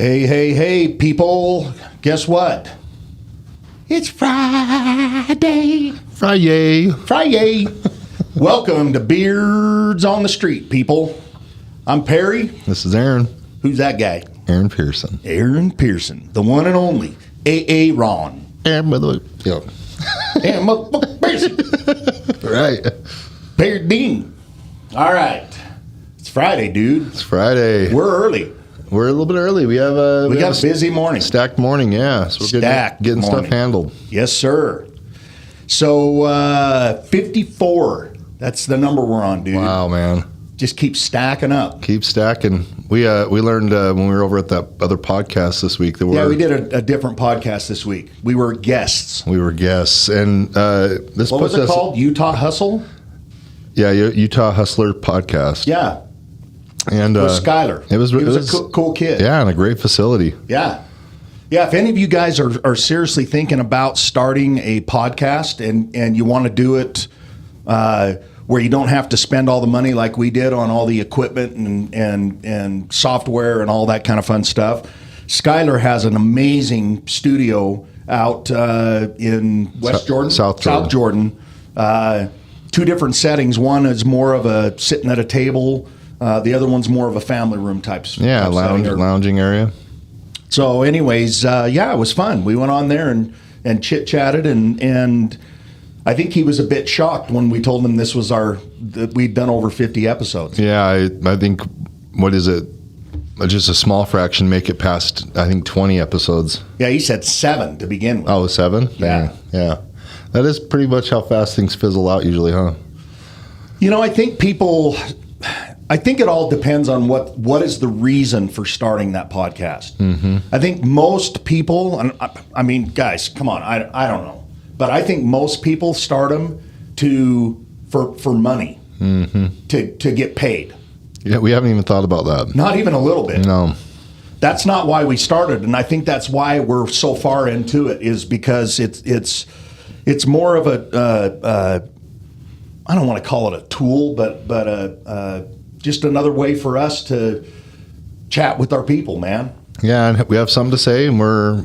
Hey, people. Guess what? It's Friday. Friday. Welcome to Beards on the Street, people. I'm Parry. This is Aaron. Who's that guy? Aaron Pearson. Aaron Pearson, the one and only A.A. Ron. Aaron Motherfucker. Yep. And motherfucker Pearson. Right. Beard Dean. All right. It's Friday, dude. It's Friday. We're early. We're a little bit early. We got a busy morning. Stacked morning, yeah. So we're getting stuff handled. Yes, sir. So 54. That's the number we're on, dude. Wow, man. Just keep stacking up. Keep stacking. We learned when we were over at that other podcast this week that we did a different podcast this week. We were guests. And this what was it called? Utah Hustle? Yeah, Utah Hustler podcast. Yeah. And with Skyler. It was a cool kid. Yeah, and a great facility. Yeah. Yeah, if any of you guys are seriously thinking about starting a podcast and you want to do it where you don't have to spend all the money like we did on all the equipment and software and all that kind of fun stuff, Skyler has an amazing studio out in South Jordan. 2 different settings. One is more of a sitting at a table. The other one's more of a family room type. Yeah, lounging area. So, anyways, it was fun. We went on there and chit chatted, and I think he was a bit shocked when we told him this was that we'd done over 50 episodes. Yeah, I think what is it? Just a small fraction make it past. I think 20 episodes. Yeah, he said 7 to begin with. Oh, 7? Yeah. That is pretty much how fast things fizzle out usually, huh? You know, I think it all depends on what is the reason for starting that podcast. Mm-hmm. I think most people, I mean, guys, come on, I don't know, but I think most people start them for money, mm-hmm. to get paid. Yeah, we haven't even thought about that. Not even a little bit. No. That's not why we started, and I think that's why we're so far into it, is because it's more of a I don't want to call it a tool, but just another way for us to chat with our people, man. Yeah, and we have something to say, and we're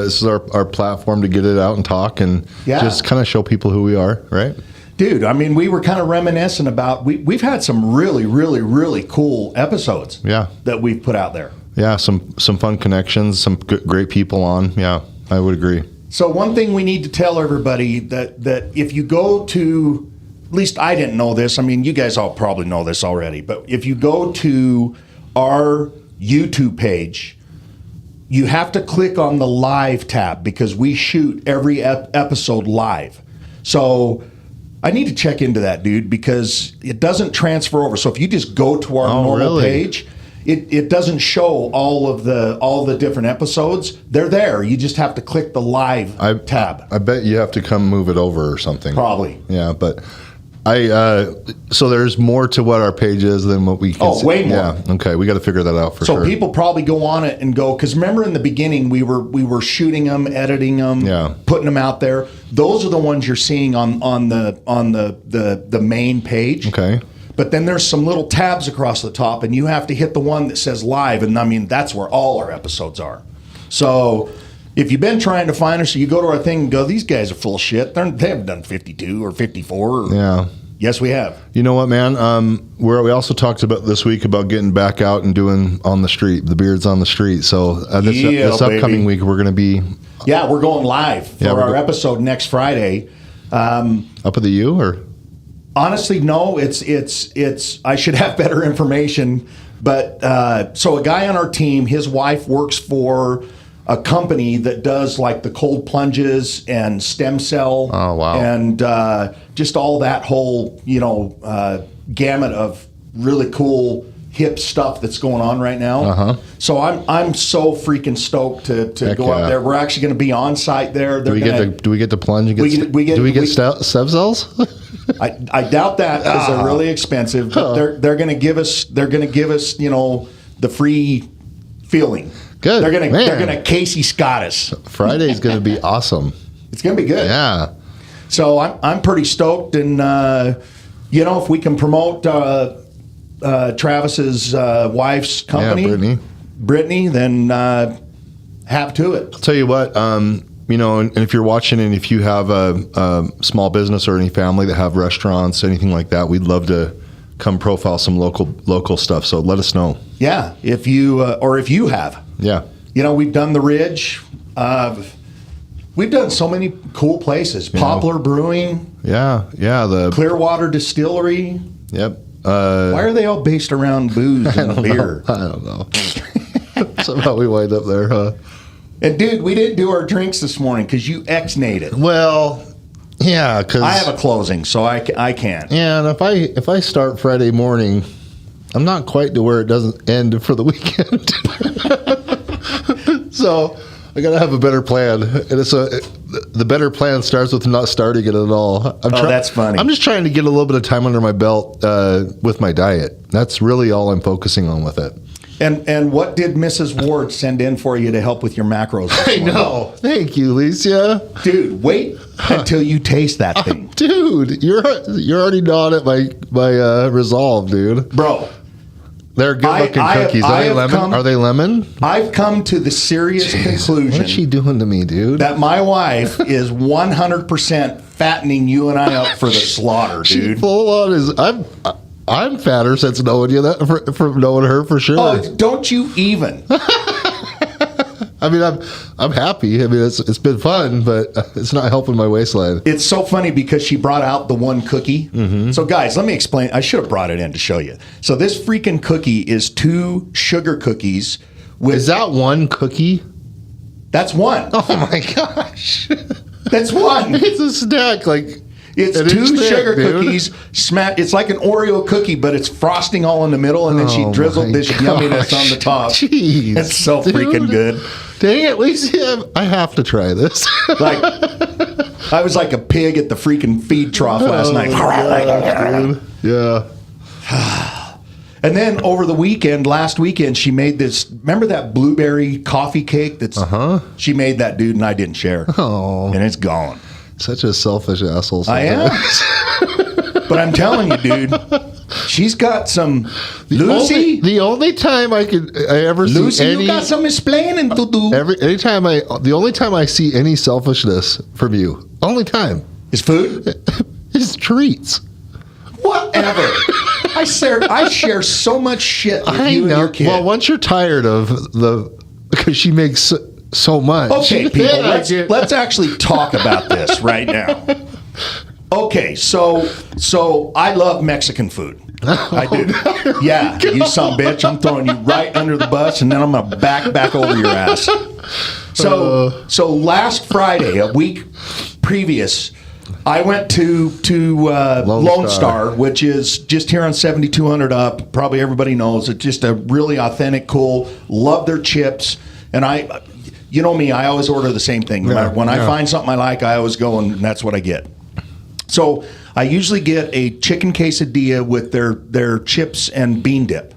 this is our platform to get it out and talk and just kind of show people who we are, right? Dude, I mean, we were kind of reminiscing about we've had some really, really, really cool episodes. Yeah, that we've put out there. Yeah, some fun connections, some great people on. Yeah, I would agree. So one thing we need to tell everybody that if you go to, at least I didn't know this. I mean, you guys all probably know this already. But if you go to our YouTube page, you have to click on the live tab because we shoot every episode live. So I need to check into that, dude, because it doesn't transfer over. So if you just go to our normal page, it doesn't show all the different episodes. They're there. You just have to click the live tab. I bet you have to come move it over or something. Probably. Yeah, but so there's more to what our page is than what we can see. Way more. Yeah, okay, we got to figure that out for sure. So people probably go on it and go, because remember in the beginning we were shooting them, editing them, putting them out there. Those are the ones you're seeing on the main page. Okay. But then there's some little tabs across the top, and you have to hit the one that says live, and I mean that's where all our episodes are. So if you've been trying to find us, you go to our thing and go, these guys are full of shit. They haven't done 52 or 54. Yeah. Yes, we have. You know what, man? We also talked about this week about getting back out and doing on the street, the Beards on the Street. So this upcoming week we're going to be. Yeah, we're going live for our episode next Friday. Up at the U or? Honestly, no. It's. I should have better information, but so a guy on our team, his wife works for a company that does like the cold plunges and stem cell. Oh, wow. And just all that whole, gamut of really cool hip stuff that's going on right now. Uh-huh. So I'm so freaking stoked to go out there. We're actually going to be on site there. Do we get to plunge? Do we get stem cells? I doubt that because they're really expensive. But they're going to give us the free feeling. Good. They're gonna Casey Scott us. Friday's gonna be awesome. It's gonna be good. Yeah. So I'm pretty stoked, and if we can promote Travis's wife's company, Brittany. Brittany, then have to it. I'll tell you what, and if you're watching and if you have a small business or any family that have restaurants, anything like that, we'd love to come profile some local stuff. So let us know. Yeah, if you have. Yeah. We've done the Ridge. We've done so many cool places. Poplar Brewing. Yeah. The Clearwater Distillery. Yep. Why are they all based around booze and beer? I don't know. Somehow we wind up there, huh? And dude, we didn't do our drinks this morning because you ex-nayed it. Well, yeah, because I have a closing, so I can't. Yeah, and if I start Friday morning, I'm not quite to where it doesn't end for the weekend. So I got to have a better plan, and the better plan starts with not starting it at all. That's funny. I'm just trying to get a little bit of time under my belt with my diet. That's really all I'm focusing on with it. And what did Mrs. Ward send in for you to help with your macros? I know. Thank you, Alicia. Dude, wait until you taste that thing. Dude, you're already gnawing at my resolve, dude. Bro. They're good-looking cookies. Are they lemon? Are they lemon? I've come to the serious conclusion. What's she doing to me, dude? That my wife is 100% fattening you and I up for the slaughter, dude. She full on I'm fatter since knowing you from knowing her for sure. Oh, don't you even? I mean, I'm happy. I mean, it's been fun, but it's not helping my waistline. It's so funny because she brought out the one cookie. Mm-hmm. So, guys, let me explain. I should have brought it in to show you. So, this freaking cookie is 2 sugar cookies. Is that one cookie? That's one. Oh my gosh, that's one. It's a snack, like. It's 2 sugar cookies. It's like an Oreo cookie, but it's frosting all in the middle, and then she drizzled this yumminess on the top. Jeez, it's so freaking good. Dang it, Lisa, I have to try this. Like, I was like a pig at the freaking feed trough last night. Gosh, yeah. And then over the weekend, last weekend, she made this. Remember that blueberry coffee cake? She made that, dude, and I didn't share. Oh, and it's gone. Such a selfish asshole. Sometimes. I am. But I'm telling you, dude, she's got some. The only time I ever Lucy, see any. You got some explaining to do. The only time I see any selfishness from you, only time is food. Is treats. Whatever. I share so much shit with you and your kid. Well, once you're tired of because she makes so much. Okay, people, let's actually talk about this right now. Okay, so I love Mexican food. I do. Yeah, you son of a bitch. I'm throwing you right under the bus, and then I'm gonna back over your ass. So last Friday, a week previous, I went to Lone Star, which is just here on 7200 up. Probably everybody knows. It's just a really authentic, cool. Love their chips, and you know me, I always order the same thing. No matter when I find something I like, I always go and that's what I get. So I usually get a chicken quesadilla with their chips and bean dip.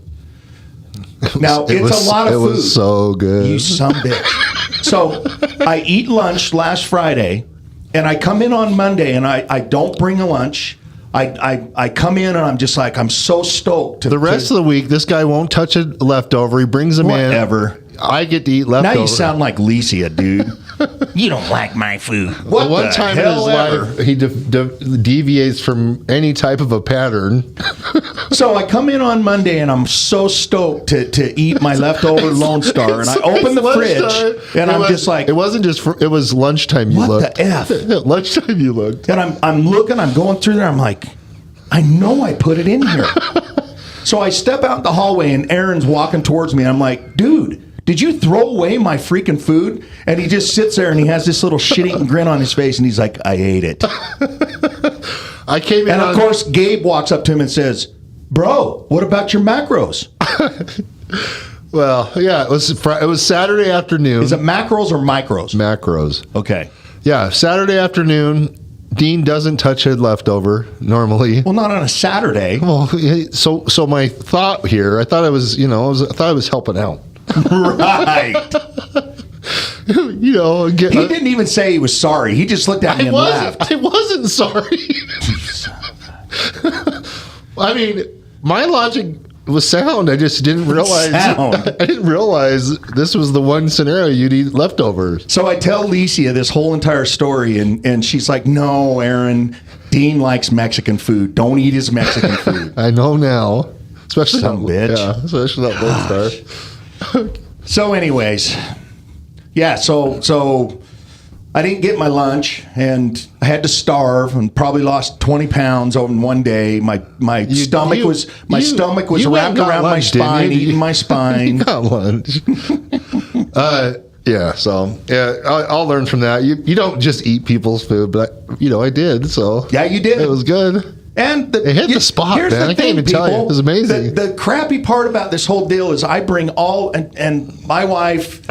Now, it's a lot of food. It was so good. You son of a bitch. So I eat lunch last Friday, and I come in on Monday, and I don't bring a lunch. I come in, and I'm just like, I'm so stoked. The rest of the week, this guy won't touch a leftover. He brings them in. Whatever. I get to eat leftovers. Now you sound like Licia, dude. You don't like my food. What the one time in his life, he deviates from any type of a pattern. So I come in on Monday, and I'm so stoked to eat my leftover Lone Star, and I open the fridge, and I'm just like, it wasn't just it was lunchtime. You looked. What the F? Lunchtime you looked. And I'm looking, I'm going through there. I'm like, I know I put it in here. So I step out in the hallway, and Aaron's walking towards me, and I'm like, dude, did you throw away my freaking food? And he just sits there, and he has this little shit-eating grin on his face, and he's like, I ate it. I came in, and of course, Gabe walks up to him and says, bro, what about your macros? Well, yeah, it was Saturday afternoon. Is it macros or micros? Macros. Okay. Yeah, Saturday afternoon. Dean doesn't touch a leftover normally. Well, not on a Saturday. Well, so my thought here, I thought I was helping out. Right. He didn't even say he was sorry. He just looked at me and laughed. I wasn't sorry. I mean, my logic It was sound. I just didn't realize. Sound. I didn't realize this was the one scenario you'd eat leftovers. So I tell Licia this whole entire story, and she's like, "No, Aaron, Dean likes Mexican food. Don't eat his Mexican food." I know now, especially Some bitch. Yeah, especially that Lone Star. So, anyways, yeah. So I didn't get my lunch, and I had to starve, and probably lost 20 pounds over in one day. My stomach was wrapped around my spine, eating my spine. You got lunch. Yeah. So yeah, I'll learn from that. You don't just eat people's food, but I did. So Yeah, you did. It was good. And it hit the spot, here's man. the I can't thing, even tell you. It was amazing. The crappy part about this whole deal is I bring all, and my wife,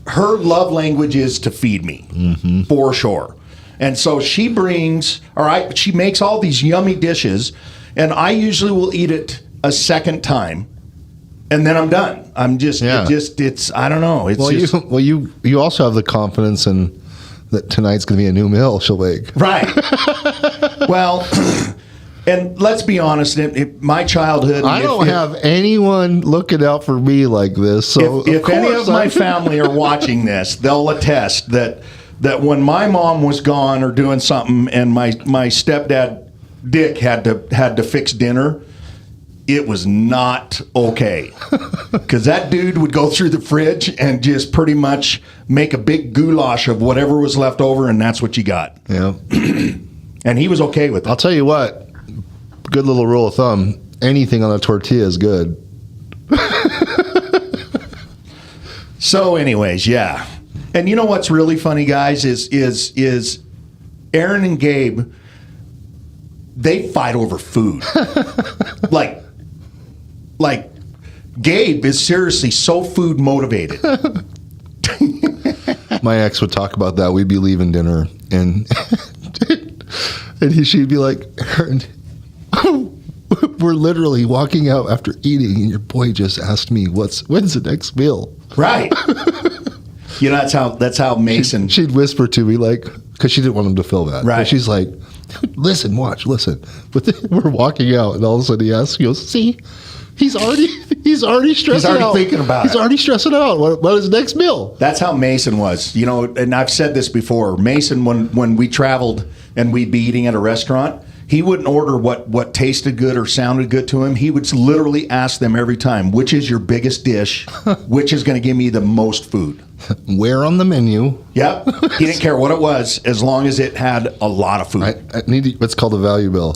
her love language is to feed me, for sure. And so she she makes all these yummy dishes, and I usually will eat it a second time, and then I'm done. I'm just, it's I don't know. It's you also have the confidence in that tonight's going to be a new meal she'll make. Right. Well, and let's be honest, my childhood. I don't have anyone looking out for me like this. So if any of my family are watching this, they'll attest that when my mom was gone or doing something, and my stepdad Dick had to fix dinner, it was not okay, because that dude would go through the fridge and just pretty much make a big goulash of whatever was left over, and that's what you got. Yeah. And he was okay with it. I'll tell you what, good little rule of thumb, anything on a tortilla is good. So anyways, yeah. And you know what's really funny, guys, is Aaron and Gabe, they fight over food. Like Gabe is seriously so food motivated. My ex would talk about that. We'd be leaving dinner, and she'd be like, Aaron, we're literally walking out after eating, and your boy just asked me, when's the next meal? Right. You know, that's how Mason. She'd whisper to me, like, because she didn't want him to feel bad. Right. But she's like, listen. But then we're walking out, and all of a sudden he asks, he goes, see, he's already stressing out. He's already thinking about it. He's already stressing out. What is the next meal? That's how Mason was. You know, and I've said this before. Mason, when we traveled and we'd be eating at a restaurant, he wouldn't order what tasted good or sounded good to him. He would literally ask them every time, which is your biggest dish? Which is going to give me the most food? Where on the menu? Yep. He didn't care what it was, as long as it had a lot of food. I need what's called a value bill.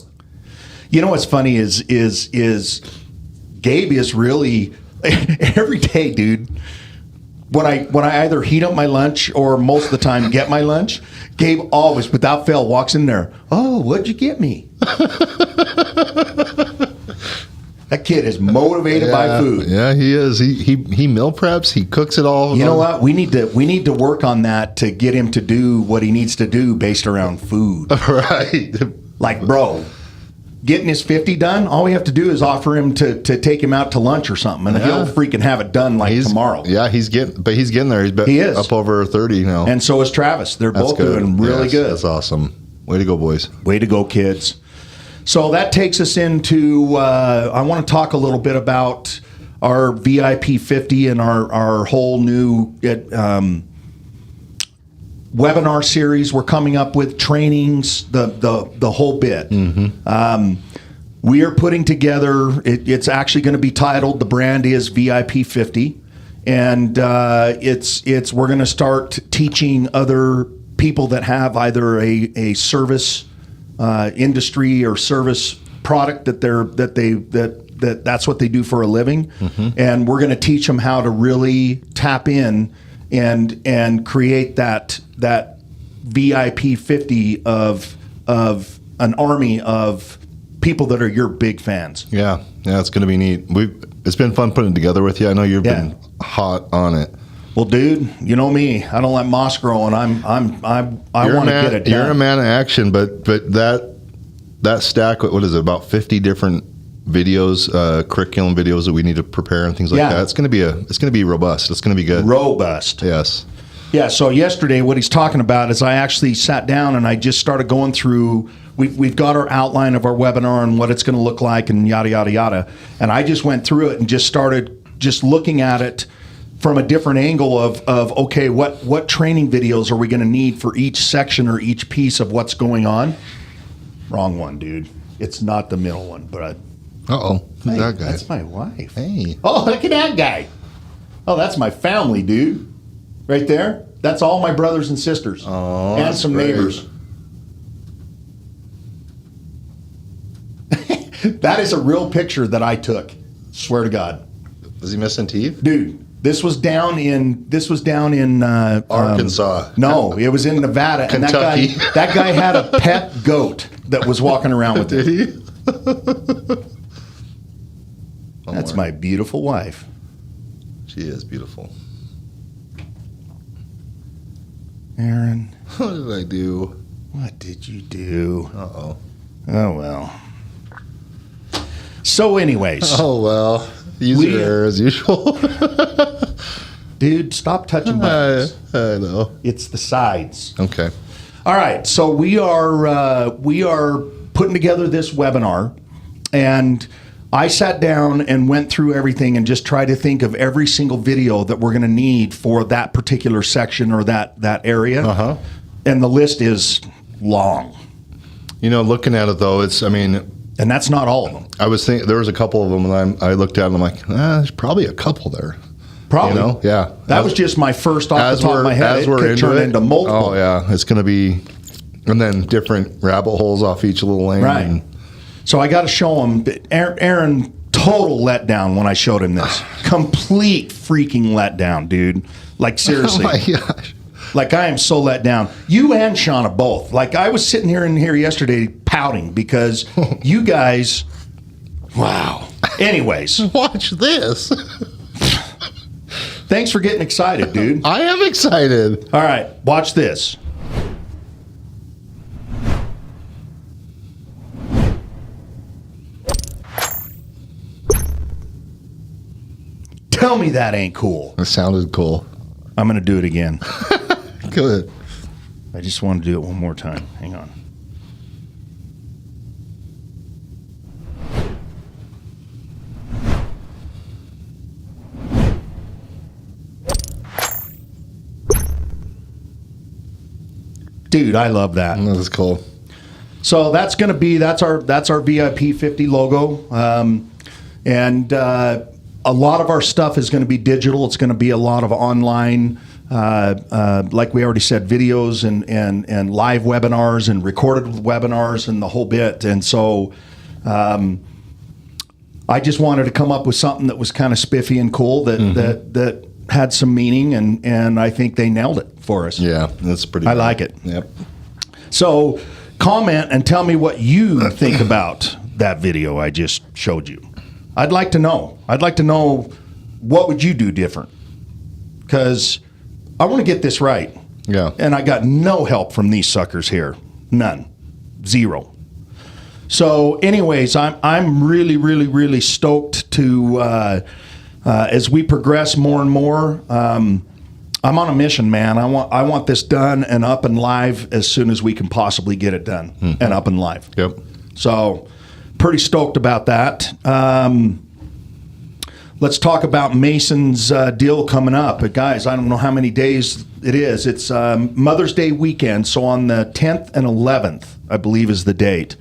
You know what's funny is Gabe is really every day, dude. When I either heat up my lunch or most of the time get my lunch, Gabe always, without fail, walks in there. Oh, what'd you get me? That kid is motivated by food. Yeah, he is. He meal preps. He cooks it all. You know what? We need to work on that to get him to do what he needs to do based around food. Right. Like, bro, getting his 50 done, all we have to do is offer him to take him out to lunch or something, and he'll freaking have it done tomorrow. Yeah, he's getting there. He is up over 30 now. And so is Travis. They're both doing really good. That's awesome. Way to go, boys. Way to go, kids. So that takes us into, I want to talk a little bit about our VIP 50 and our whole new webinar series we're coming up with, trainings, the whole bit. Mm-hmm. We are putting together, it's actually going to be titled, the brand is VIP 50, and we're going to start teaching other people that have either a service industry or service product that's what they do for a living, mm-hmm. and we're going to teach them how to really tap in and create that VIP 50 of an army of people that are your big fans. Yeah, it's going to be neat. It's been fun putting it together with you. I know you've been hot on it. Well, dude, you know me. I don't let moss grow, and I want to get it done. You're a man of action, but that stack, what is it? About 50 different videos, curriculum videos that we need to prepare and things like that. It's going to be robust. It's going to be good. Robust. Yes. Yeah. So yesterday, what he's talking about is I actually sat down and I just started going through we've got our outline of our webinar and what it's going to look like and yada, yada, yada. And I just went through it and just started just looking at it from a different angle of okay, what training videos are we going to need for each section or each piece of what's going on? Wrong one, dude. It's not the middle one, but Uh-oh. Who's that guy? That's my wife. Hey. Oh, look at that guy. Oh, that's my family, dude. Right there. That's all my brothers and sisters. Oh, and some great. neighbors. That is a real picture that I took. Swear to God. Was he missing teeth? Dude, this was down in Arkansas. No, it was in Nevada. Kentucky. And that guy had a pet goat that was walking around with Did him. he? That's my beautiful wife. She is beautiful. Aaron, What did I do? what did you do? Uh-oh. Oh, well. So anyways, Oh, well. User error as usual. dude, stop touching buttons. I know. It's the sides. Okay. All right, so we are putting together this webinar, and I sat down and went through everything and just tried to think of every single video that we're going to need for that particular section or that area. Uh-huh. And the list is long, You know, looking at it, though, and that's not all of them. I was thinking, there was a couple of them, and I looked at them, I'm like, there's probably a couple there. Probably, You know? Yeah. That was just my first off the top of my head. As It we're could into turn it, into multiple. Oh, yeah. It's going to be, and then different rabbit holes off each little lane. Right. And, So I got to show him. Aaron, total letdown when I showed him this. Complete freaking letdown, dude. Like, seriously. oh, my gosh. Like, I am so let down. You and Shauna both. Like, I was sitting here yesterday pouting because you guys, wow. Anyways, Watch this. thanks for getting excited, dude. I am excited. All right, watch this. Tell me that ain't cool. It sounded cool. I'm going to do it again. Good. I just want to do it one more time. Hang on. Dude, I love that. That was cool. So that's going to be that's our VIP 50 logo, and a lot of our stuff is going to be digital. It's going to be a lot of online, like we already said, videos and live webinars and recorded webinars and the whole bit. And so I just wanted to come up with something that was kind of spiffy and cool that had some meaning, and I think they nailed it for us. Yeah, that's pretty I good. like it. Yep. So comment and tell me what you think about that video I just showed you. I'd like to know. I'd like to know what would you do different, because I want to get this right. Yeah. And I got no help from these suckers here. None. Zero. So anyways, I'm really, really, really stoked to, as we progress more and more, I'm on a mission, man. I want this done and up and live as soon as we can possibly get it done and up and live. Yep. So pretty stoked about that. Let's talk about Mason's deal coming up. But guys, I don't know how many days it is. It's Mother's Day weekend, so on the 10th and 11th, I believe is the date.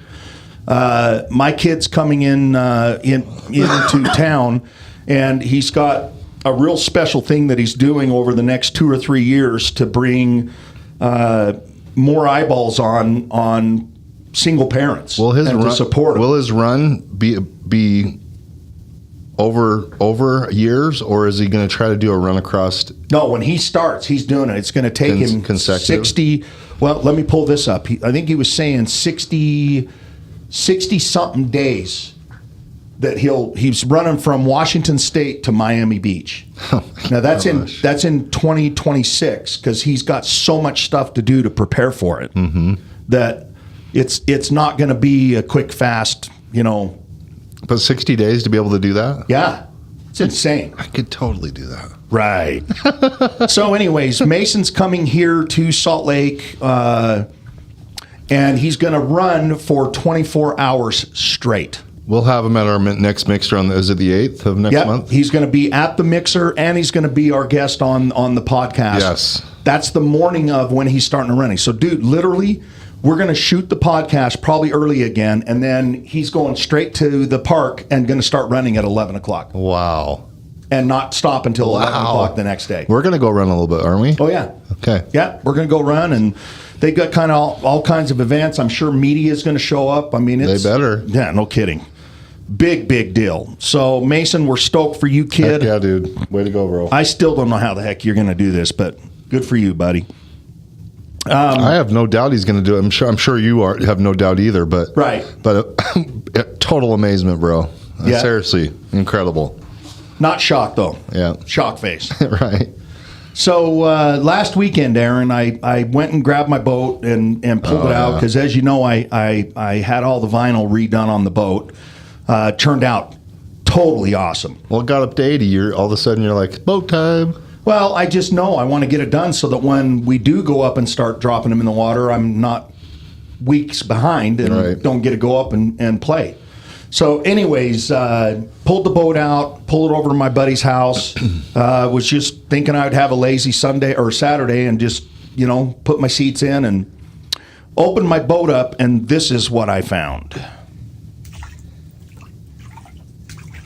My kid's coming into town, and he's got a real special thing that he's doing over the next 2 or 3 years to bring more eyeballs on single parents. Will his and run to support them. Will his run be over years, or is he going to try to do a run across? No, when he starts, he's doing it. It's going to take him consecutive? 60. Well, let me pull this up. I think he was saying 60 something days that he's running from Washington State to Miami Beach. Now that's in 2026, because he's got so much stuff to do to prepare for it that it's not going to be a quick, fast, But 60 days to be able to do that? Yeah, it's insane. I could totally do that. Right. So anyways, Mason's coming here to Salt Lake, and he's going to run for 24 hours straight. We'll have him at our next mixer is it the 8th of next month? He's going to be at the mixer, and he's going to be our guest on the podcast. Yes. That's the morning of when he's starting to run. So, dude, literally, we're going to shoot the podcast probably early again, and then he's going straight to the park and going to start running at 11 o'clock. Wow. And not stop until 11 o'clock the next day. We're going to go run a little bit, aren't we? Oh, yeah. Okay. Yeah, we're going to go run, and they've got kind of all kinds of events. I'm sure media is going to show up. I mean, they better. Yeah, no kidding. Big deal. So, Mason, we're stoked for you, kid. Heck yeah, dude. Way to go, bro. I still don't know how the heck you're going to do this, but good for you, buddy. I have no doubt he's going to do it. I'm sure you have no doubt either. But right. But total amazement, bro. Yeah. Seriously, incredible. Not shocked though. Yeah. Shock face. Right. So last weekend, Aaron, I went and grabbed my boat and pulled it out because, as you know, I had all the vinyl redone on the boat. Turned out totally awesome. Well, it got up to 80. All of a sudden you're like, boat time. Well, I just know I want to get it done so that when we do go up and start dropping them in the water, I'm not weeks behind and don't get to go up and play. So anyways, pulled the boat out, pulled it over to my buddy's house. Was just thinking I'd have a lazy Sunday or Saturday and just, put my seats in and opened my boat up, and this is what I found.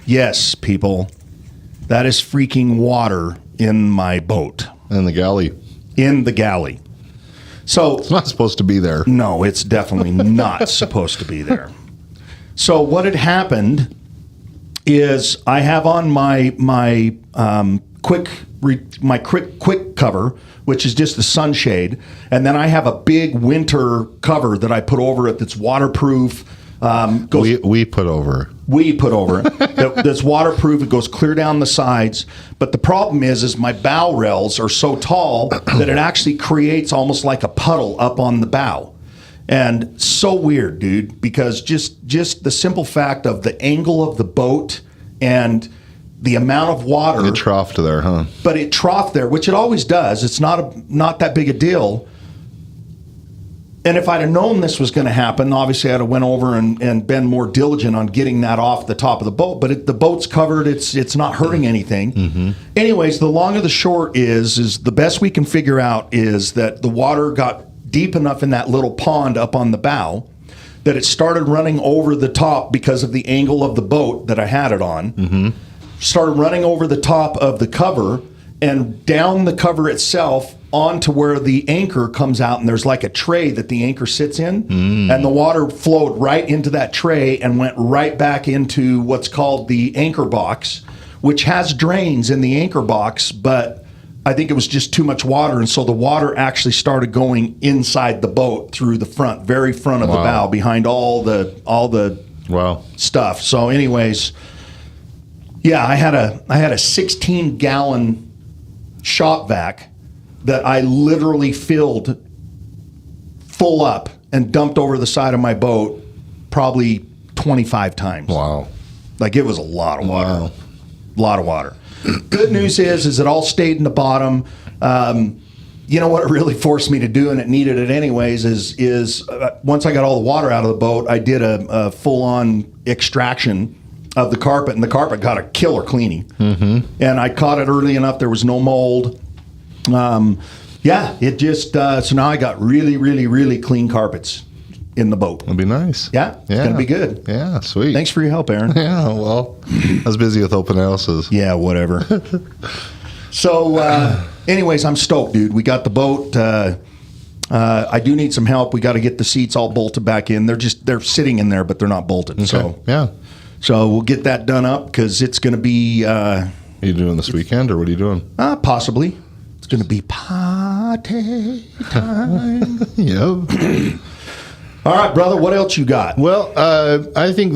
Yes, people, that is freaking water in my boat. In the galley. In the galley. So it's not supposed to be there. No, it's definitely not supposed to be there. So what had happened is I have on my quick cover, which is just the sunshade, and then I have a big winter cover that I put over it that's waterproof. We put over it. That's waterproof. It goes clear down the sides. But the problem is my bow rails are so tall that it actually creates almost like a puddle up on the bow. And so weird, dude, because just the simple fact of the angle of the boat and the amount of water. It troughed there, huh? But it troughed there, which it always does. It's not that big a deal. And if I'd have known this was going to happen, obviously I'd have went over and been more diligent on getting that off the top of the boat. But the boat's covered. It's not hurting anything. Mm-hmm. Anyways, the long of the short is the best we can figure out is that the water got deep enough in that little pond up on the bow that it started running over the top because of the angle of the boat that I had it on. Mm-hmm. Started running over the top of the cover and down the cover itself onto where the anchor comes out, and there's like a tray that the anchor sits in, and the water flowed right into that tray and went right back into what's called the anchor box, which has drains in the anchor box, but I think it was just too much water, and so the water actually started going inside the boat through the front, very front of the bow, behind all the stuff. So anyways, yeah, I had a 16-gallon shop vac that I literally filled full up and dumped over the side of my boat probably 25 times. Wow. Like, it was a lot of water. Wow. A lot of water. Good news is it all stayed in the bottom. You know what it really forced me to do, and it needed it anyways, is once I got all the water out of the boat, I did a full-on extraction of the carpet, and the carpet got a killer cleaning. Mm-hmm. And I caught it early enough. There was no mold. It just, so now I got really, really, really clean carpets in the boat. It'll be nice. Yeah, it's going to be good. Yeah, sweet. Thanks for your help, Aaron. Yeah, well, I was busy with open houses. Yeah, whatever. So, anyways, I'm stoked, dude. We got the boat. I do need some help. We got to get the seats all bolted back in. They're sitting in there, but they're not bolted. Okay. So, yeah. So we'll get that done up because it's going to be. Are you doing this weekend, or what are you doing? Possibly. It's going to be party time. Yep. All right, brother. What else you got? Well, I think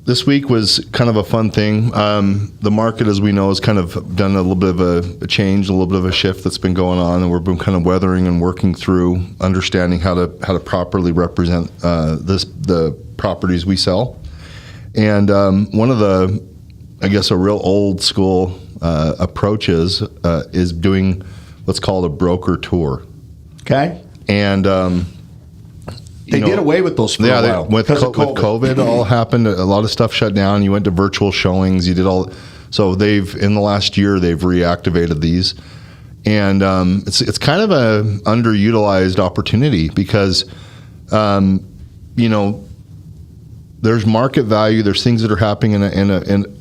this week was kind of a fun thing. The market, as we know, has kind of done a little bit of a change, a little bit of a shift that's been going on, and we've been kind of weathering and working through understanding how to properly represent the properties we sell. And one of the, I guess, a real old school approach is doing what's called a broker tour. Okay. And they did away with those for a while. With COVID all happened. A lot of stuff shut down. You went to virtual showings. You did all. So in the last year, they've reactivated these. And it's kind of a underutilized opportunity because, there's market value. There's things that are happening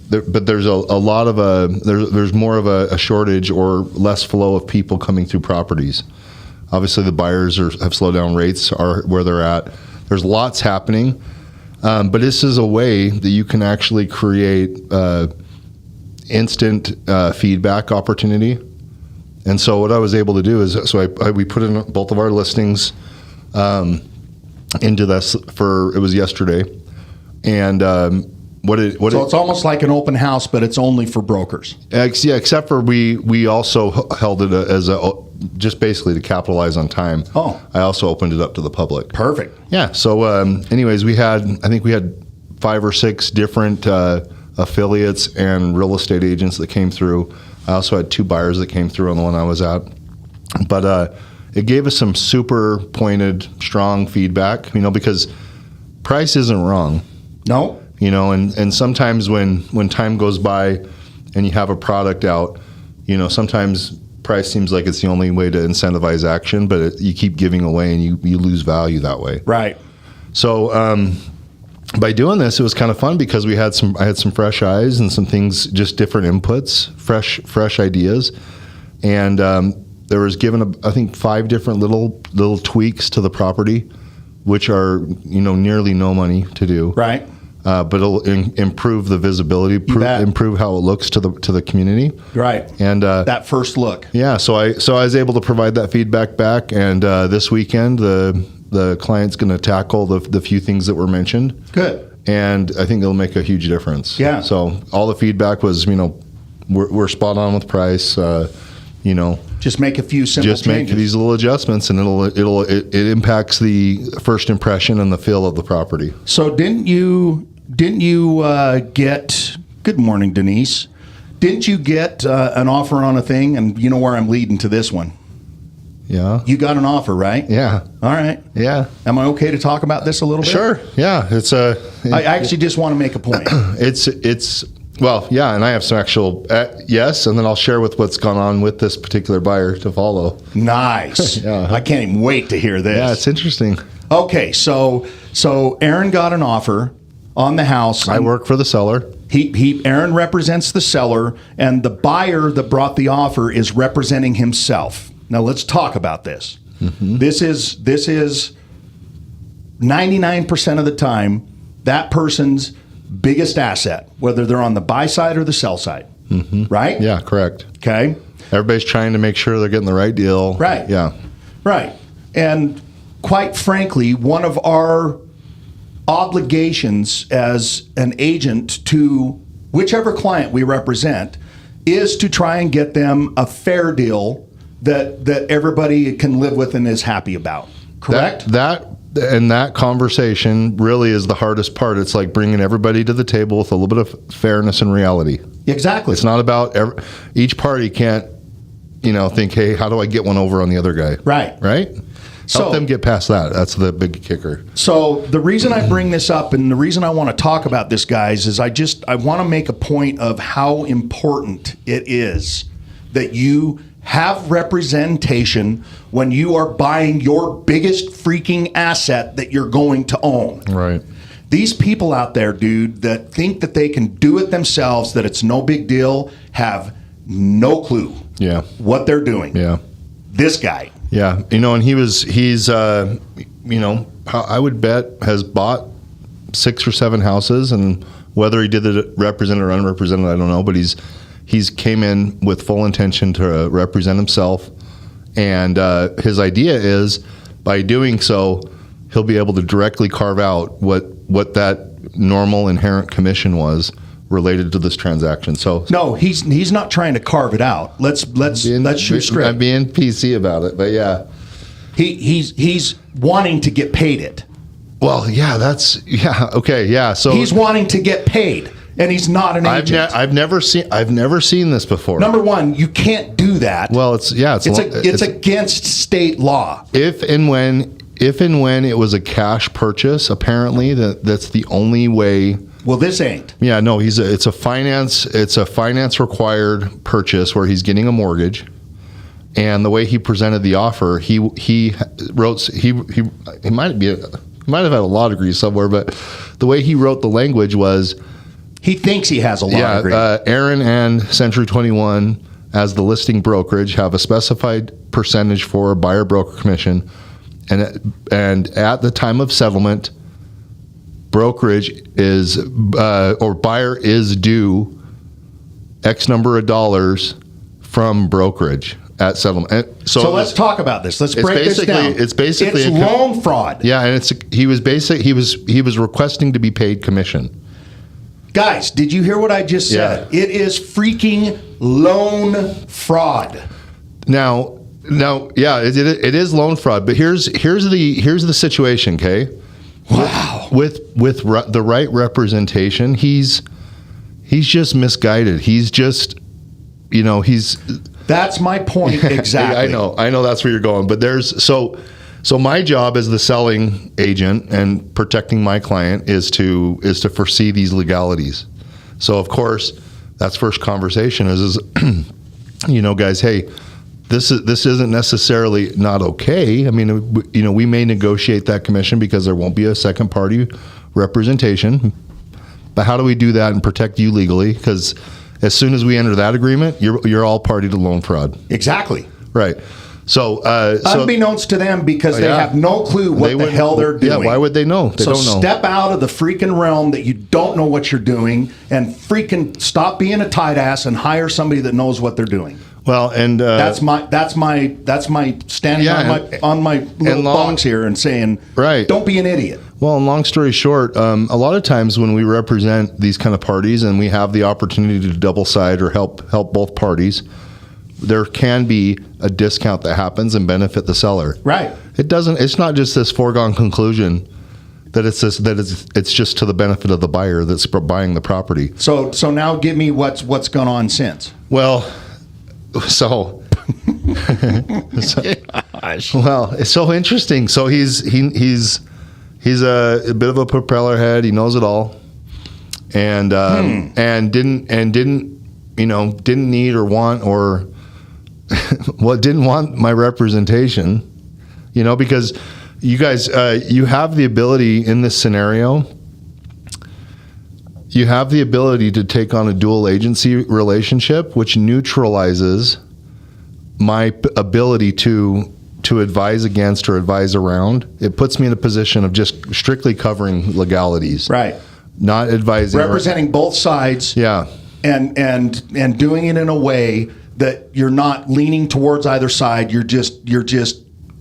but there's a lot of there's more of a shortage or less flow of people coming through properties. Obviously, the buyers have slowed down. Rates are where they're at. There's lots happening, but this is a way that you can actually create instant feedback opportunity. And so what I was able to do is, we put in both of our listings into this it was yesterday, and it's almost like an open house, but it's only for brokers. Yeah, except for we also held it as just basically to capitalize on time. Oh, I also opened it up to the public. Perfect. Yeah. So, anyways, I think we had 5 or 6 different affiliates and real estate agents that came through. I also had 2 buyers that came through on the one I was at, but it gave us some super pointed, strong feedback. Because price isn't wrong. No. And sometimes when time goes by and you have a product out, sometimes price seems like it's the only way to incentivize action, but you keep giving away and you lose value that way. Right. So by doing this, it was kind of fun because I had some fresh eyes and some things, just different inputs, fresh ideas, and there was given I think 5 different little tweaks to the property, which are nearly no money to do. Right. But it'll improve the visibility, improve how it looks to the community. Right. And that first look. Yeah. So I was able to provide that feedback back, and this weekend the client's going to tackle the few things that were mentioned. Good. And I think it'll make a huge difference. Yeah. So all the feedback was, we're spot on with price. Just make a few simple changes. Make these little adjustments, and it impacts the first impression and the feel of the property. So didn't you get? Good morning, Denise. Didn't you get an offer on a thing? And you know where I'm leading to this one. Yeah. You got an offer, right? Yeah. All right. Yeah. Am I okay to talk about this a little bit? Sure. Yeah. I actually just want to make a point. Well, yeah, and I have some actual yes, and then I'll share with what's gone on with this particular buyer to follow. Nice. Yeah. I can't even wait to hear this. Yeah, it's interesting. Okay, so Aaron got an offer on the house. I work for the seller. Aaron represents the seller, and the buyer that brought the offer is representing himself. Now let's talk about this. Mm-hmm. This is 99% of the time that person's biggest asset, whether they're on the buy side or the sell side. Mm-hmm. Right? Yeah, correct. Okay. Everybody's trying to make sure they're getting the right deal. Right. Yeah. Right. And quite frankly, one of our obligations as an agent to whichever client we represent is to try and get them a fair deal that everybody can live with and is happy about. Correct? That conversation really is the hardest part. It's like bringing everybody to the table with a little bit of fairness and reality. Exactly. It's not about each party can't, think, hey, how do I get one over on the other guy? Right. Right? Help them get past that. That's the big kicker. So the reason I bring this up and the reason I want to talk about this, guys, is I want to make a point of how important it is that you have representation when you are buying your biggest freaking asset that you're going to own. Right. These people out there, dude, that think that they can do it themselves, that it's no big deal, have no clue what they're doing. Yeah. This guy. Yeah. And he's I would bet has bought 6 or 7 houses, and whether he did it represented or unrepresented, I don't know, but he's came in with full intention to represent himself, and his idea is by doing so, he'll be able to directly carve out what that normal inherent commission was related to this transaction. So no, he's not trying to carve it out. Let's shoot straight. I'm being PC about it, but yeah, he's wanting to get paid it. Well, yeah, okay, yeah. So he's wanting to get paid. and he's not an agent. I've never seen this before. Number one, you can't do that. Well, it's against state law. If and when it was a cash purchase, apparently that's the only way. Well, this ain't. Yeah, no, it's a finance required purchase where he's getting a mortgage. And the way he presented the offer, he might have had a law degree somewhere, but the way he wrote the language was, he thinks he has a law degree. Aaron and Century 21, as the listing brokerage, have a specified percentage for a buyer broker commission, and at the time of settlement, brokerage is or buyer is due X number of dollars from brokerage at settlement. So let's talk about this. Let's break this down. It's loan fraud. Yeah, and he was requesting to be paid commission. Guys, did you hear what I just said? Yeah. It is freaking loan fraud. Now, yeah, it is loan fraud. But here's the situation. Okay. Wow. With the right representation, he's just misguided. He's just, That's my point exactly. I know that's where you're going. But so my job as the selling agent and protecting my client is to foresee these legalities. So of course, that's first conversation is guys, hey, this isn't necessarily not okay. I mean, we may negotiate that commission because there won't be a second party representation. But how do we do that and protect you legally? Because as soon as we enter that agreement, you're all party to loan fraud. Exactly. Right. So, unbeknownst to them, because they have no clue what the hell they're doing. Yeah, why would they know? They don't know. Step out of the freaking realm that you don't know what you're doing, and freaking stop being a tight ass and hire somebody that knows what they're doing. Well, and that's my standing on my little bongs here and saying, right, don't be an idiot. Well, and long story short, a lot of times when we represent these kind of parties and we have the opportunity to double side or help both parties, there can be a discount that happens and benefit the seller. Right. It's not just this foregone conclusion that it's just to the benefit of the buyer that's buying the property. So now give me what's gone on since. Well, well, it's so interesting. So he's a bit of a propeller head. He knows it all, and didn't need or want or didn't want my representation, because you guys, you have the ability in this scenario. You have the ability to take on a dual agency relationship, which neutralizes my ability to advise against or advise around. It puts me in a position of just strictly covering legalities. Right. Not advising. Representing both sides. Yeah. And doing it in a way that you're not leaning towards either side. You're just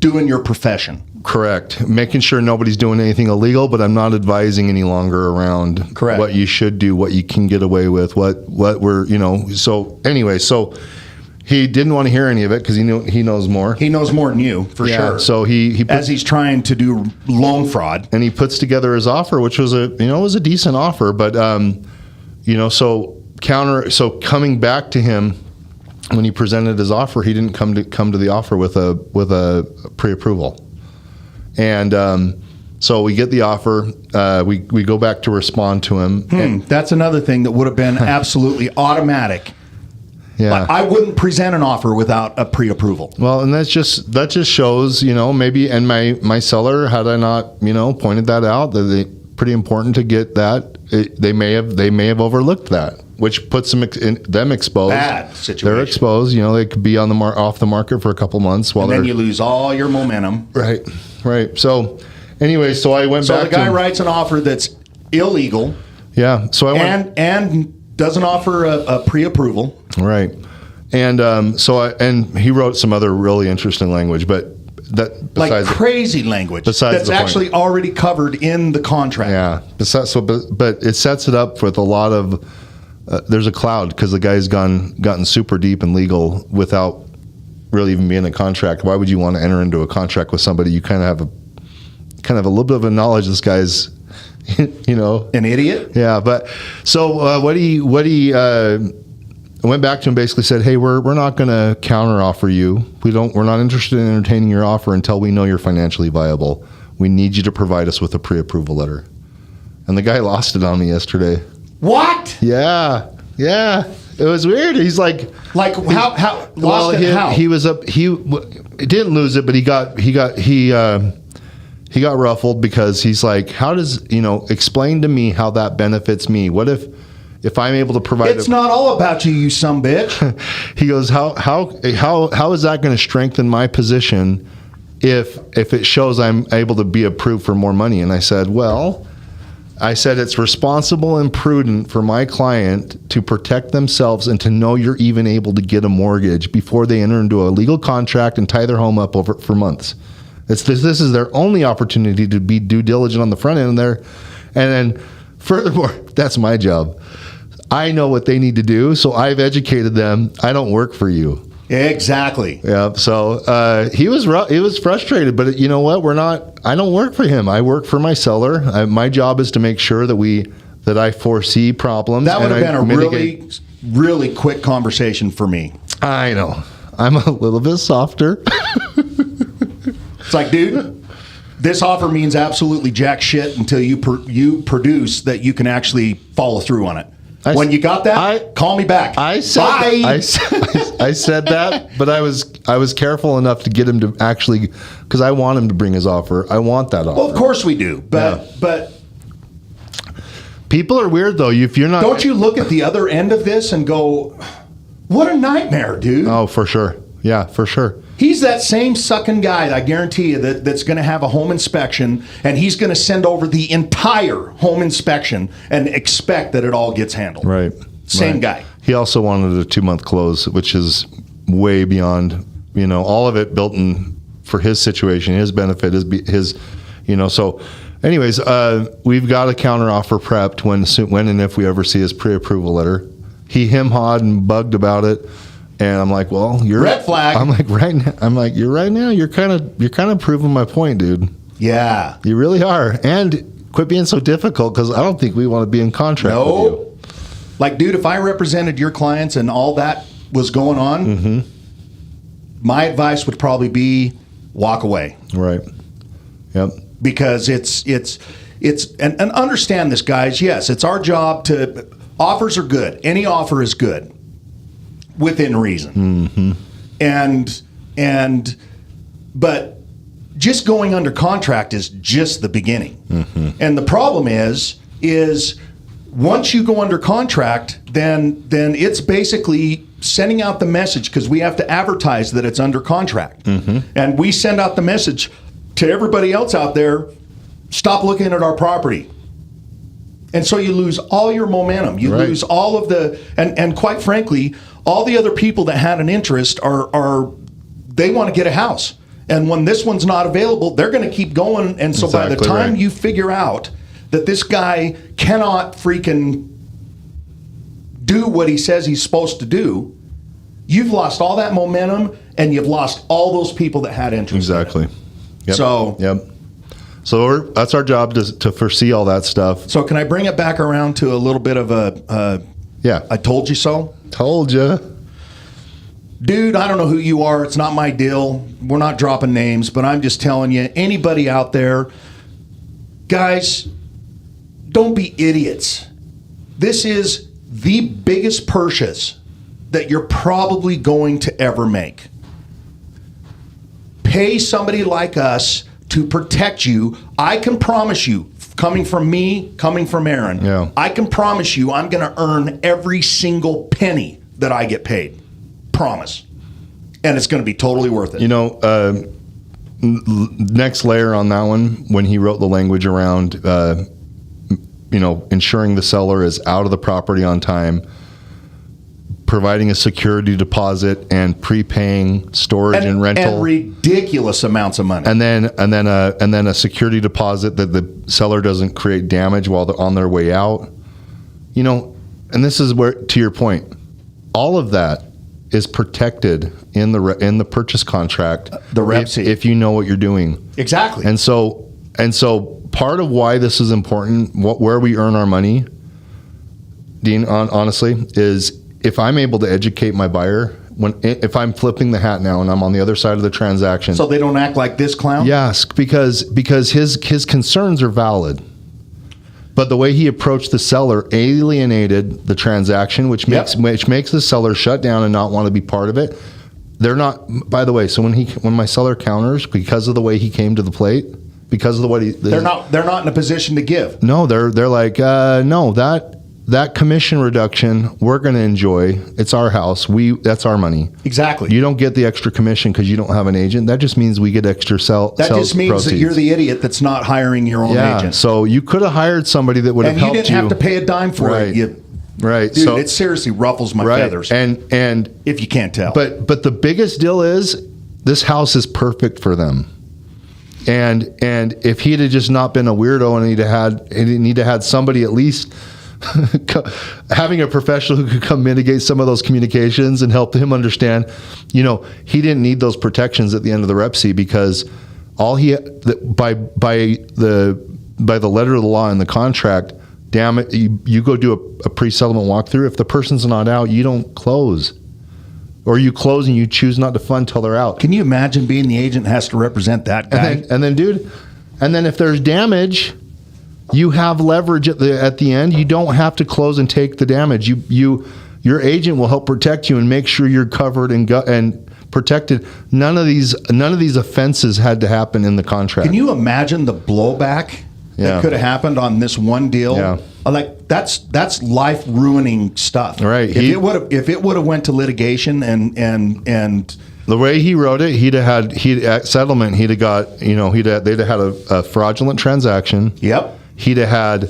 doing your profession. Correct. Making sure nobody's doing anything illegal, but I'm not advising any longer around Correct. What you should do, what you can get away with, what we're, so anyway, so he didn't want to hear any of it because he knows more. He knows more than you, for sure. So as he's trying to do loan fraud. And he puts together his offer, which was a decent offer, but so coming back to him when he presented his offer, he didn't come to the offer with a pre-approval. And so we get the offer. We go back to respond to him. And that's another thing that would have been absolutely automatic. Yeah, but I wouldn't present an offer without a pre-approval. Well, and that just shows, maybe. And my seller, had I not, pointed that out, that it's pretty important to get that. They may have overlooked that, which puts them exposed. Bad situation. They're exposed. They could be on off the market for a couple months while then you lose all your momentum. Right. So anyway, so I went back. So the guy writes an offer that's illegal. Yeah. So I went and doesn't offer a pre-approval. Right. And and he wrote some other really interesting language, but that besides crazy language that's actually already covered in the contract. Yeah. But it sets it up with a lot of there's a cloud because the guy's gotten super deep and legal without really even being in a contract. Why would you want to enter into a contract with somebody you kind of have a little bit of a knowledge this guy's you know, An idiot? yeah. But so what he went back to him, basically said, hey, we're not going to counter offer you. We're not interested in entertaining your offer until we know you're financially viable. We need you to provide us with a pre-approval letter. And the guy lost it on me yesterday. What? Yeah. It was weird. He's like how lost it? How? He was up. He didn't lose it, but he got ruffled because he's like, how does, explain to me how that benefits me? What if I'm able to provide? It's not all about you, you some bitch. He goes, how is that going to strengthen my position if it shows I'm able to be approved for more money? And I said, it's responsible and prudent for my client to protect themselves and to know you're even able to get a mortgage before they enter into a legal contract and tie their home up for months. This is their only opportunity to be due diligent on the front end there. And then furthermore, that's my job. I know what they need to do, so I've educated them. I don't work for you. Exactly. Yeah. So he was frustrated, but you know what? I don't work for him. I work for my seller. My job is to make sure that I foresee problems. That would have been a really, really quick conversation for me. I know. I'm a little bit softer. It's like, dude, this offer means absolutely jack shit until you produce that you can actually follow through on it. When you got that, call me back. I said that, but I was careful enough to get him to actually, because I want him to bring his offer. I want that offer. Well, of course we do, but people are weird though. If you're not, don't you look at the other end of this and go, "What a nightmare, dude!" Oh, for sure. Yeah, for sure. He's that same sucking guy, I guarantee you, that's going to have a home inspection, and he's going to send over the entire home inspection and expect that it all gets handled. Right. Same guy. He also wanted a 2-month close, which is way beyond, all of it built in for his situation, his benefit, his so anyways, we've got a counteroffer prepped when and if we ever see his pre-approval letter. He hawed and bugged about it. And I'm like, well, you're red flag. I'm like, right now. You're kind of proving my point, dude. Yeah, you really are. And quit being so difficult, because I don't think we want to be in contract with you. Like, dude, if I represented your clients and all that was going on, my advice would probably be walk away. Right. Yep. Because it's and understand this, guys. Yes, it's our job to. Offers are good. Any offer is good. Within reason. But just going under contract is just the beginning. And the problem is once you go under contract, then it's basically sending out the message, because we have to advertise that it's under contract. And we send out the message to everybody else out there, stop looking at our property. And so you lose all your momentum. You lose all of the, and quite frankly, all the other people that had an interest are they want to get a house. And when this one's not available, they're going to keep going. And so by the time you figure out that this guy cannot freaking do what he says he's supposed to do, you've lost all that momentum, and you've lost all those people that had interest. Exactly. Yep. So that's our job to foresee all that stuff. So can I bring it back around to a little bit of I told you so? Told you. Dude, I don't know who you are. It's not my deal. We're not dropping names, but I'm just telling you, anybody out there, guys, don't be idiots. This is the biggest purchase that you're probably going to ever make. Pay somebody like us to protect you. I can promise you, coming from me, coming from Aaron, I can promise you I'm going to earn every single penny that I get paid. Promise. And it's going to be totally worth it. Next layer on that one, when he wrote the language around, ensuring the seller is out of the property on time, providing a security deposit, and prepaying storage and rental, and ridiculous amounts of money, and then a security deposit that the seller doesn't create damage while they're on their way out. And this is where, to your point, all of that is protected in the purchase contract. The rep sheet, if you know what you're doing exactly. And so part of why this is important, where we earn our money, Dean, honestly, is if I'm able to educate my buyer, if I'm flipping the hat now and I'm on the other side of the transaction. So they don't act like this clown? Yes, because his concerns are valid. But the way he approached the seller alienated the transaction, which makes the seller shut down and not want to be part of it. They're not, by the way, so when my seller counters, because of the way he came to the plate, because of the way they're not in a position to give. No, they're like, no, that commission reduction we're going to enjoy. It's our house. That's our money. Exactly. You don't get the extra commission because you don't have an agent. That just means we get extra sales. That just means proceeds. that you're the idiot that's not hiring your own agent. So you could have hired somebody that would have helped you. And you didn't have to pay a dime for it. Right. Dude, it seriously ruffles my feathers. And if you can't tell. But the biggest deal is this house is perfect for them. And if he'd have just not been a weirdo and he'd have had somebody at least having a professional who could come mitigate some of those communications and help him understand, he didn't need those protections at the end of the rep C, because all by the letter of the law in the contract, damn it, you go do a pre-settlement walkthrough. If the person's not out, you don't close. Or you close and you choose not to fund till they're out. Can you imagine being the agent that has to represent that guy? And then if there's damage, you have leverage at the end. You don't have to close and take the damage. Your agent will help protect you and make sure you're covered and protected. None of these offenses had to happen in the contract. Can you imagine the blowback that could have happened on this one deal? Yeah. Like that's life ruining stuff. Right. If it would have went to litigation and the way he wrote it, he'd have at settlement, they'd have had a fraudulent transaction. Yep. He'd have had,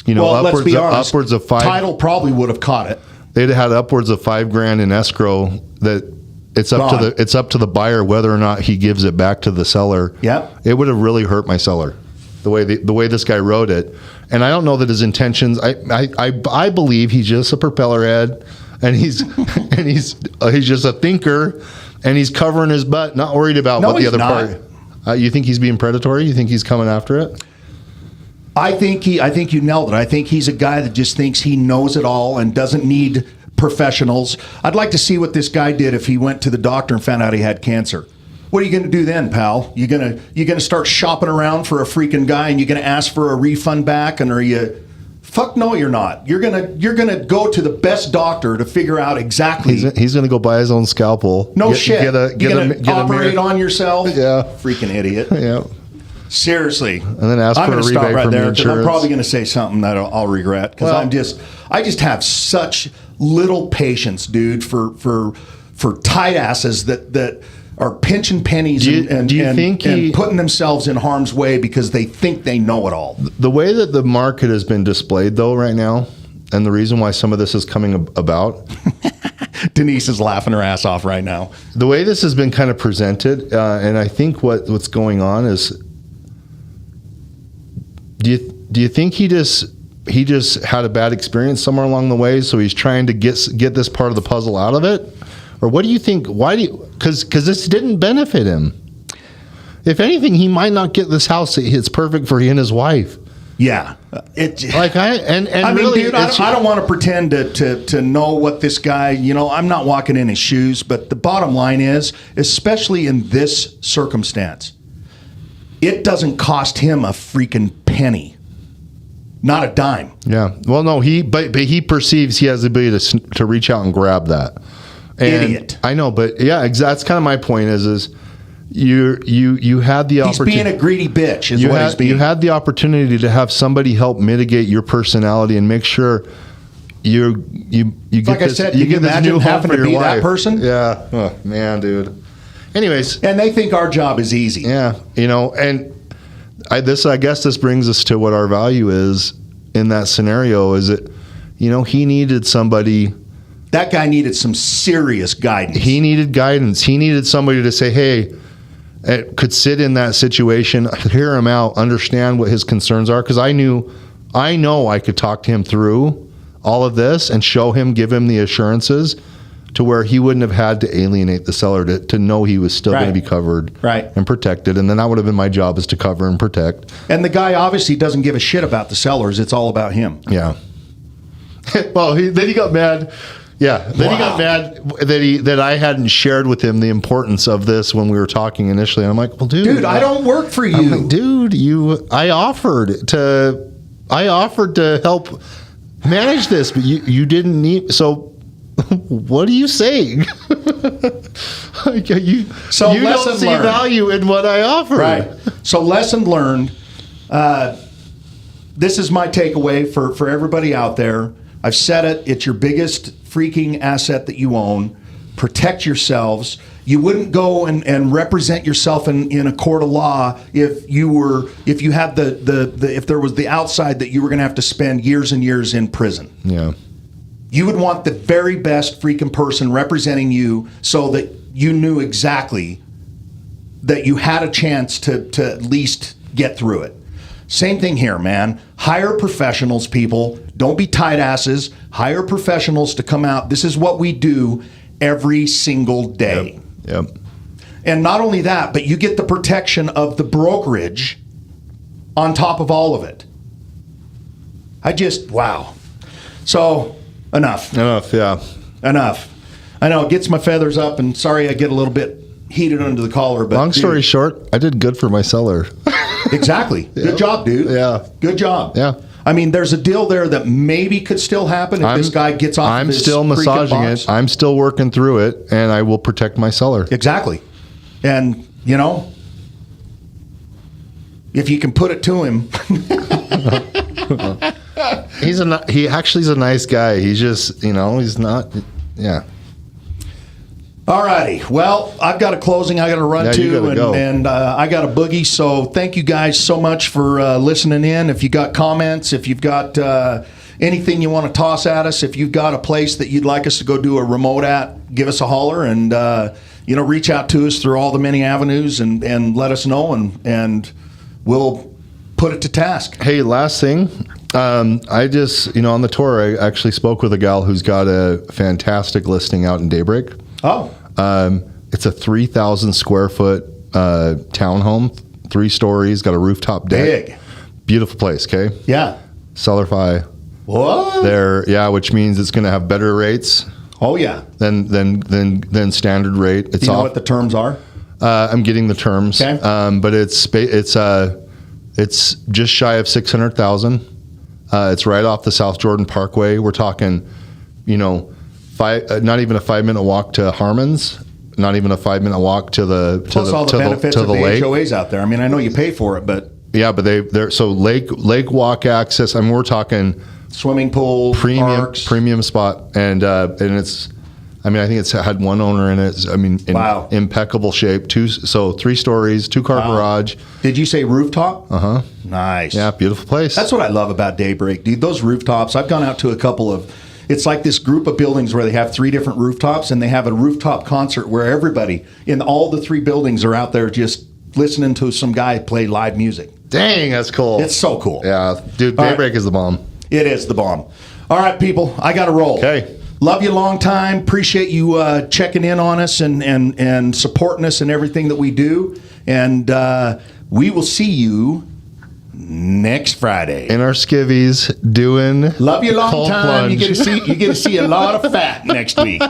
let's be honest, upwards of $5,000. Title probably would have caught it. They'd have had upwards of $5,000 in escrow that it's up to the buyer whether or not he gives it back to the seller. Yep. It would have really hurt my seller. The way this guy wrote it, and I don't know that his intentions. I believe he's just a propeller head, and he's just a thinker, and he's covering his butt, not worried about what the other part. You think he's being predatory? You think he's coming after it? I think you nailed it. I think he's a guy that just thinks he knows it all and doesn't need professionals. I'd like to see what this guy did if he went to the doctor and found out he had cancer. What are you going to do then, pal? You gonna start shopping around for a freaking guy, and you're gonna ask for a refund back? And are you? Fuck no, you're not. You're gonna go to the best doctor to figure out exactly. He's gonna go buy his own scalpel. No shit. Get operate a on yourself. Yeah. Freaking idiot. Yeah. Seriously. And then ask for a rebate stop right from there, the insurance. I'm probably gonna say something that I'll regret, because I just have such little patience, dude, for tight asses that are pinching pennies and putting themselves in harm's way because they think they know it all. The way that the market has been displayed, though, right now, and the reason why some of this is coming about. Denise is laughing her ass off right now. The way this has been kind of presented, and I think what's going on is, do you think he just had a bad experience somewhere along the way, so he's trying to get this part of the puzzle out of it? Or what do you think? Because this didn't benefit him. If anything, he might not get this house. It's perfect for he and his wife. Yeah, I don't want to pretend to know what this guy. I'm not walking in his shoes, but the bottom line is, especially in this circumstance, it doesn't cost him a freaking penny. Not a dime. Yeah. Well, no, but he perceives he has the ability to reach out and grab that. And idiot. I know, but yeah, that's kind of my point. Is you had the opportunity. He's being a greedy bitch. You had the opportunity to have somebody help mitigate your personality and make sure you get like this. I said, you get this new home for your wife. That person. Yeah. Oh, man, dude. Anyways, and they think our job is easy. Yeah. And I guess this brings us to what our value is in that scenario. Is that he needed somebody. That guy needed some serious guidance. He needed guidance. He needed somebody to say, hey, could sit in that situation, hear him out, understand what his concerns are. Because I know I could talk to him through all of this and show him, give him the assurances. to where he wouldn't have had to alienate the seller to know he was still going to be covered and protected. And then that would have been my job, is to cover and protect. And the guy obviously doesn't give a shit about the sellers. It's all about him. Yeah. Well, then he got mad. Yeah. Then he got mad that I hadn't shared with him the importance of this when we were talking initially. And I'm like, well, dude, I don't work for you. I'm like, dude, I offered to help manage this, but you didn't need. So what are you saying? you don't see value in what I offer. Right. So lesson learned. This is my takeaway for everybody out there. I've said it. It's your biggest freaking asset that you own. Protect yourselves. You wouldn't go and represent yourself in a court of law if you had if there was the outside that you were going to have to spend years and years in prison. Yeah. You would want the very best freaking person representing you, so that you knew exactly that you had a chance to at least get through it. Same thing here, man. Hire professionals, people. Don't be tight asses. Hire professionals to come out. This is what we do every single day. Yep. And not only that, but you get the protection of the brokerage on top of all of it. Wow. So, enough. Yeah. Enough. I know, it gets my feathers up, and sorry I get a little bit heated under the collar. But long story short, I did good for my seller. Exactly. Good job, dude. Yeah. Good job. Yeah. I mean, there's a deal there that maybe could still happen if this guy gets off of his still massaging box. it. I'm still working through it, and I will protect my seller. Exactly. And, if you can put it to him. He actually is a nice guy. He's just, he's not, yeah. All righty. Well, I've got a closing I got to run to, and I got a boogie. So thank you guys so much for listening in. If you got comments, if you've got anything you want to toss at us, if you've got a place that you'd like us to go do a remote at, give us a holler, and reach out to us through all the many avenues and let us know, and we'll put it to task. Hey, last thing. I just, on the tour, I actually spoke with a gal who's got a fantastic listing out in Daybreak. Oh. It's a 3,000 square foot townhome, 3 stories, got a rooftop deck. Big. Beautiful place, okay? Yeah. Seller-fi. What? Which means it's going to have better rates. Oh, yeah. Than standard rate. Do you know what the terms are? I'm getting the terms. Okay. But it's just shy of 600,000. It's right off the South Jordan Parkway. We're talking, not even a 5-minute walk to Harmon's, not even a 5-minute walk to the benefits of the lake. HOAs out there. I mean, I know you pay for it, but yeah, but they're so lake walk access. I mean, we're talking swimming pool, premium spot, and it's. I mean, I think it's had one owner in it. I mean, in impeccable shape. 3 stories, 2-car garage. Did you say rooftop? Uh-huh. Nice. Yeah, beautiful place. That's what I love about Daybreak, dude. Those rooftops. I've gone out to a couple of. It's like this group of buildings where they have 3 different rooftops, and they have a rooftop concert where everybody in all the 3 buildings are out there just listening to some guy play live music. Dang, that's cool. It's so cool. Yeah, dude. Daybreak is the bomb. It is the bomb. All right, people. I got to roll. Okay. Love you long time. Appreciate you checking in on us and supporting us in everything that we do. And we will see you next Friday. In our skivvies doing Love you long time. Plunge. You get to see a lot of fat next week.